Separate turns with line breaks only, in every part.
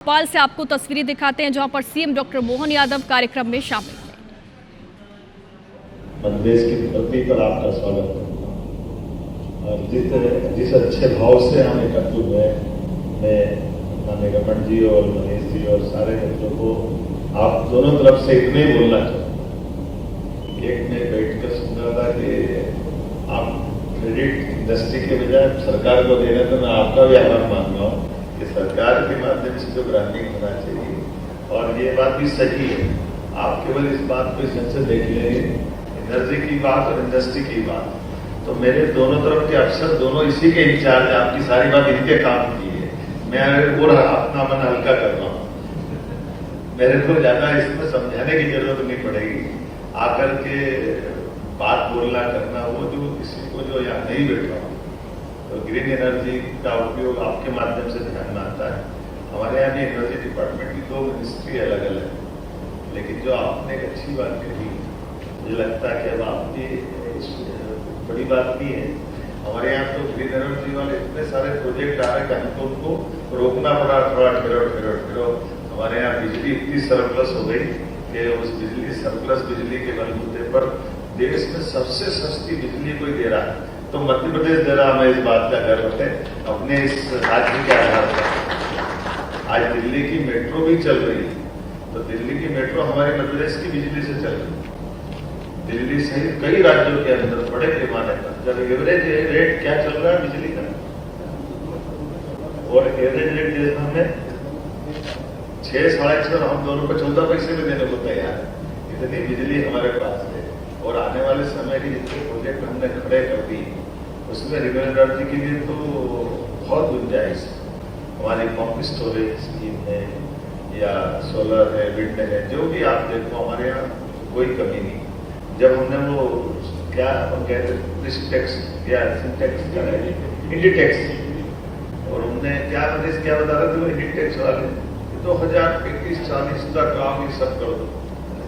भोपाल से आपको तस्वीरें दिखाते हैं जहां पर सीएम डॉक्टर मोहन यादव कार्यक्रम में शामिल थे।
मध्यप्रदेश की धरती पर आपका स्वागत है और जिस अच्छे भाव से हम एकत्र हुए, मैं माननीय रमन जी और मनीष जी और सारे बच्चों को आप दोनों तरफ से इतने ही बोलना चाहूँ। एक में बैठकर सुन रहा था कि आप क्रेडिट इंडस्ट्री के बजाय सरकार को देना, तो मैं आपका भी आभार मान रहा हूँ कि सरकार के माध्यम से जो ब्रांडिंग होना चाहिए, और ये बात भी सही है। आप केवल इस बात को इस देख लेंगे, एनर्जी की बात और इंडस्ट्री की बात, तो मेरे दोनों तरफ के अफसर दोनों इसी के इंचार्ज, आपकी सारी बात इनके काम की है। मैं और अपना मन हल्का कर रहा हूँ, मेरे को ज्यादा इसमें समझाने की जरूरत नहीं पड़ेगी। आकर के बात बोलना करना, वो जो किसी को जो यहाँ नहीं बैठा हो, तो ग्रीन एनर्जी का उपयोग आपके माध्यम से ध्यान में आता है। हमारे यहाँ भी एनर्जी डिपार्टमेंट की 2 मिनिस्ट्री अलग अलग है, लेकिन जो आपने एक अच्छी बात कही, मुझे लगता है कि अब आपकी बड़ी बात नहीं है। हमारे यहाँ तो ग्रीन एनर्जी वाले इतने सारे प्रोजेक्ट आ रहे हैं कि हमको उनको रोकना पड़ा, थोड़ा ठहरो। हमारे यहाँ बिजली इतनी सरप्लस हो गई कि उस बिजली सरप्लस बिजली के बलबूते पर देश में सबसे सस्ती बिजली कोई दे रहा है तो मध्य प्रदेश दे रहा। हमें इस बात का गर्व है अपने इस राज्य के आधार पर। आज दिल्ली की मेट्रो भी चल रही है, तो दिल्ली की मेट्रो हमारे मध्य प्रदेश की बिजली से चल रही है। दिल्ली सहित कई राज्यों के अंदर बड़े पैमाने पर जब एवरेज रेट क्या चल रहा है बिजली का, और एवरेज रेट जिस हमें 6, 6.5, हम दोनों को 14 पैसे में देने को तैयार है। इतनी बिजली हमारे पास है, और आने वाले समय के जितने प्रोजेक्ट हमने खड़े कर दिए, उसमें रिन्यूएबल एनर्जी के लिए तो बहुत गुंजाइश है। हमारी पंप स्टोरेज स्कीम है या सोलर है, विंड है, जो भी आप देखो हमारे यहाँ कोई कमी नहीं। जब हमने वो क्या हम कहते टैक्स या सिंटैक्स का इंडिटेक्स, और उनने क्या बता रहे थे वो इंडिटेक्स वाले 2035-40 का काम ये सब कर दो।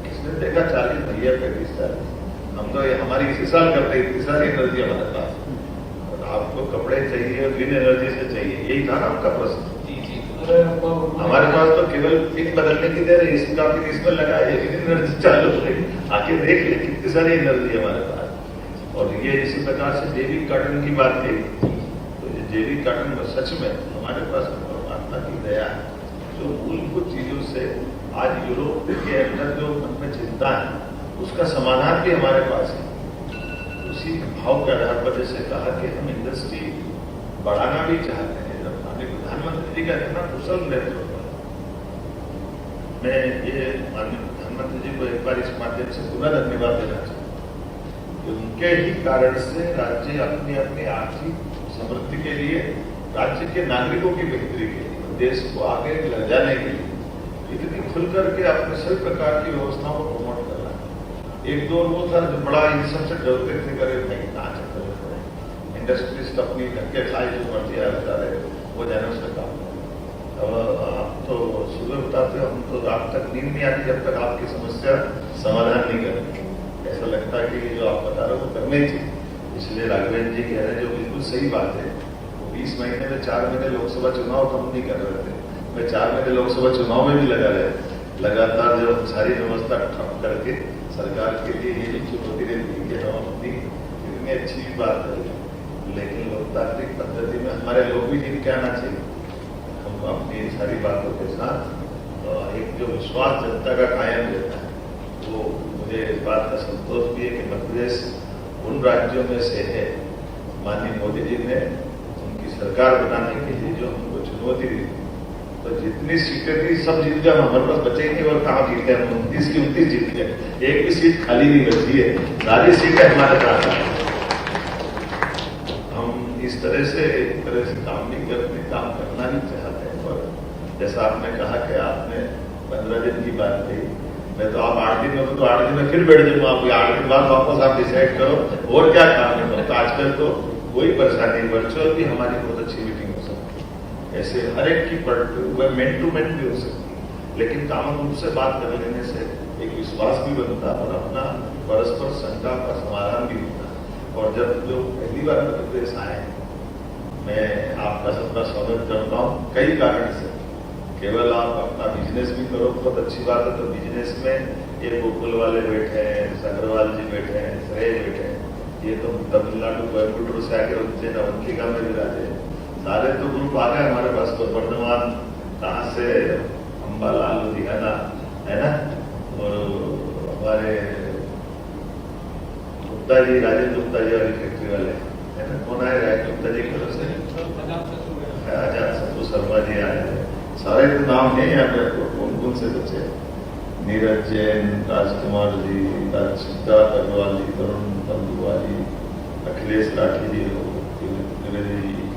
किसने देखा 40 भैया 35-40, हम तो हमारी इसी साल करते हैं, इतनी सारी एनर्जी हमारे पास। और आपको कपड़े चाहिए और ग्रीन एनर्जी से चाहिए, यही था ना आपका प्रश्न। हमारे पास तो केवल पिन बदलने की देर है, इसका फिर इसमें लगाए ग्रीन एनर्जी चालू हो गई। आके देख ले कितनी सारी एनर्जी हमारे पास। और ये इसी प्रकार से जैविक कार्टन की बात की, तो ये जैविक कार्टन में सच में हमारे पास परमात्मा की दया है, जो मूलभूत चीजों से आज यूरोप के अंदर जो मन में चिंता है उसका समाधान भी हमारे पास है। उसी भाव के आधार पर जैसे कहा कि हम इंडस्ट्री बढ़ाना भी चाहते हैं। जब माननीय प्रधानमंत्री जी का इतना कुशल नेतृत्व, मैं ये माननीय प्रधानमंत्री जी को एक बार इस माध्यम से पुनः धन्यवाद देना चाहूँ कि उनके ही कारण से राज्य अपनी अपनी आर्थिक समृद्धि के लिए, राज्य के नागरिकों की बेहतरी के लिए, देश को आगे ले जाने के लिए इतनी खुल करके अपने सभी प्रकार की व्यवस्थाओं को प्रमोट कर रहा है। एक दो वो था जो बड़ा इन सबसे डरते थे, करे नहीं कहाँ चक्कर इंडस्ट्रिस्ट अपनी धक्के खाए जो मर्जी बता रहे, वो जाने उसका काम। अब आप तो सुबह बताते हो, हम तो रात तक नींद नहीं आती जब तक आपकी समस्या समाधान नहीं करते। ऐसा लगता है कि जो आप बता रहे हो वो करने ही चाहिए। इसलिए राघवेंद्र जी कह रहे हैं, जो बिल्कुल सही बात है। 20 महीने में 4 महीने लोकसभा चुनाव तो हम नहीं कर रहे थे, मैं 4 महीने लोकसभा चुनाव में भी लगा रहे। लगातार जो सारी व्यवस्था ठप करके सरकार के लिए ये चुनौती रहती है हम अपनी इतनी अच्छी बात है, लेकिन लोकतांत्रिक पद्धति में हमारे लोग भी जीत के आना चाहिए। हम अपनी सारी बातों के साथ एक जो विश्वास जनता का कायम रहता है, वो मुझे इस बात का संतोष भी है कि मध्य प्रदेश उन राज्यों में से है। माननीय मोदी जी ने उनकी सरकार बनाने के लिए जो हमको चुनौती दी, तो जितनी सीटें थी सब जीत गए, हमारे पास बचे ही नहीं। और कहाँ जीते हम? 29 की 29 जीत गए, एक भी सीट खाली नहीं बची है, सारी सीटें हमारे पास है। हम इस तरह से काम नहीं करते, काम करना नहीं चाहते हैं। और जैसा आपने कहा कि आपने 15 दिन की बात कही, मैं तो आप 8 दिन में, तो 8 दिन में फिर बैठ जाऊंगा, आप 8 दिन बाद वापस आप डिसाइड करो और क्या काम है। तो आजकल तो कोई परेशानी, वर्चुअल भी हमारी बहुत अच्छी मीटिंग हो सकती है, ऐसे हर एक की मेन टू मेन भी हो सकती है, लेकिन कामन रूप से बात कर लेने से एक विश्वास भी बनता और अपना परस्पर शंका का समाधान भी होता। और जब जो पहली बार मध्य प्रदेश आए, मैं आपका सबका स्वागत करता हूँ कई कारण से। केवल आप अपना बिजनेस भी करो बहुत अच्छी बात है, तो बिजनेस में ये गोकुल वाले बैठे हैं, अग्रवाल जी बैठे हैं, श्रेय बैठे हैं, ये तो तमिलनाडु कोयम्बटूर से आके उज्जैन अवंतिका में भी रहते हैं, सारे तो ग्रुप आ गए हमारे पास। तो वर्धमान कहाँ से, अम्बालाल लुधियाना है ना, और हमारे गुप्ता जी, राजेंद्र गुप्ता जी वाली फैक्ट्री वाले है ना, कौन आए, राय गुप्ता जी की तरफ से आजाद सत्तू शर्मा जी आए हैं, सारे तो नाम है यहाँ पे, कौन कौन से बच्चे, नीरज जैन, राजकुमार जी, सिद्धार्थ अग्रवाल जी, तरुण तंदुआ जी, अखिलेश राठी जी, त्रिवेदी जी,